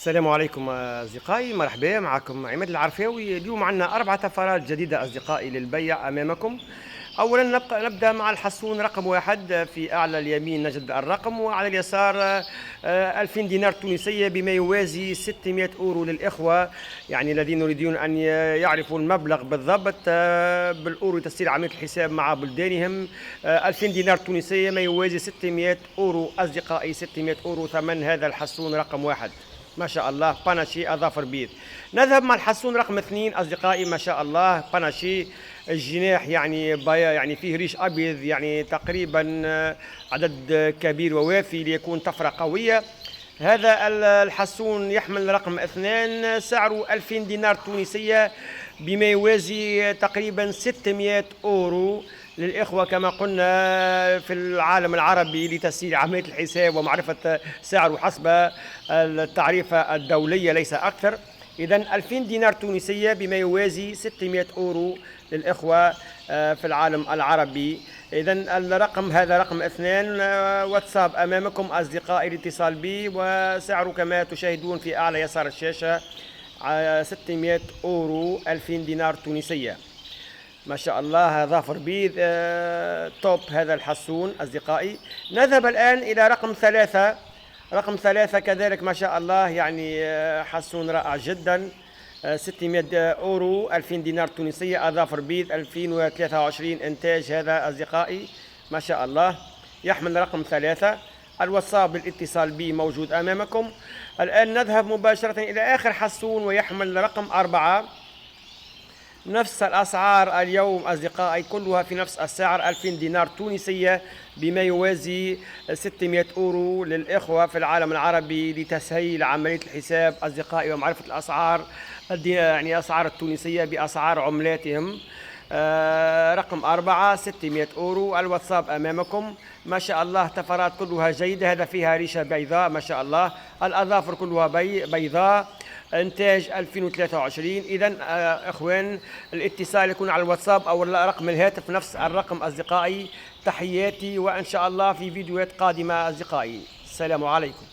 السلام عليكم أصدقائي، مرحبا معكم عماد العرفاوي. اليوم عندنا 4 طفرات جديدة أصدقائي للبيع أمامكم. أولا نبدأ مع الحصون رقم واحد. في أعلى اليمين نجد الرقم، وعلى اليسار 2000 دينار تونسية بما يوازي 600 أورو للإخوة، يعني الذين يريدون أن يعرفوا المبلغ بالضبط بالأورو تسير عملية الحساب مع بلدانهم. 2000 دينار تونسية ما يوازي 600 أورو أصدقائي، 600 أورو ثمن هذا الحصون رقم واحد. ما شاء الله باناشي أظافر بيض. نذهب مع الحصون رقم اثنين أصدقائي. ما شاء الله باناشي الجناح يعني يعني فيه ريش أبيض، يعني تقريبا عدد كبير ووافي ليكون طفرة قوية. هذا الحصون يحمل رقم اثنان، سعره 2000 دينار تونسية بما يوازي تقريبا 600 أورو للإخوة كما قلنا في العالم العربي لتسهيل عملية الحساب ومعرفة سعره حسب التعريفة الدولية ليس أكثر. إذا 2000 دينار تونسية بما يوازي 600 أورو للإخوة في العالم العربي. إذا الرقم هذا رقم اثنان، واتساب أمامكم أصدقائي الاتصال بي، وسعره كما تشاهدون في أعلى يسار الشاشة 600 أورو، 2000 دينار تونسية. ما شاء الله ظافر بيض توب هذا الحصون أصدقائي. نذهب الآن إلى رقم ثلاثة. رقم ثلاثة كذلك ما شاء الله، يعني حصون رائع جدا، 600 أورو، 2000 دينار تونسية، أظافر بيض، 2023 إنتاج هذا أصدقائي. ما شاء الله يحمل رقم ثلاثة. الواتساب للاتصال بي موجود أمامكم. الآن نذهب مباشرة إلى آخر حصون ويحمل رقم أربعة. نفس الأسعار اليوم أصدقائي، كلها في نفس السعر، 2000 دينار تونسية بما يوازي 600 أورو للإخوة في العالم العربي لتسهيل عملية الحساب أصدقائي ومعرفة الأسعار، يعني أسعار التونسية بأسعار عملاتهم. رقم أربعة 600 أورو. الواتساب أمامكم. ما شاء الله طفرات كلها جيدة. هذا فيها ريشة بيضاء ما شاء الله. الأظافر كلها بيضاء. إنتاج 2023. إذا إخوان الاتصال يكون على الواتساب أو رقم الهاتف نفس الرقم أصدقائي. تحياتي، وإن شاء الله في فيديوهات قادمة أصدقائي. السلام عليكم.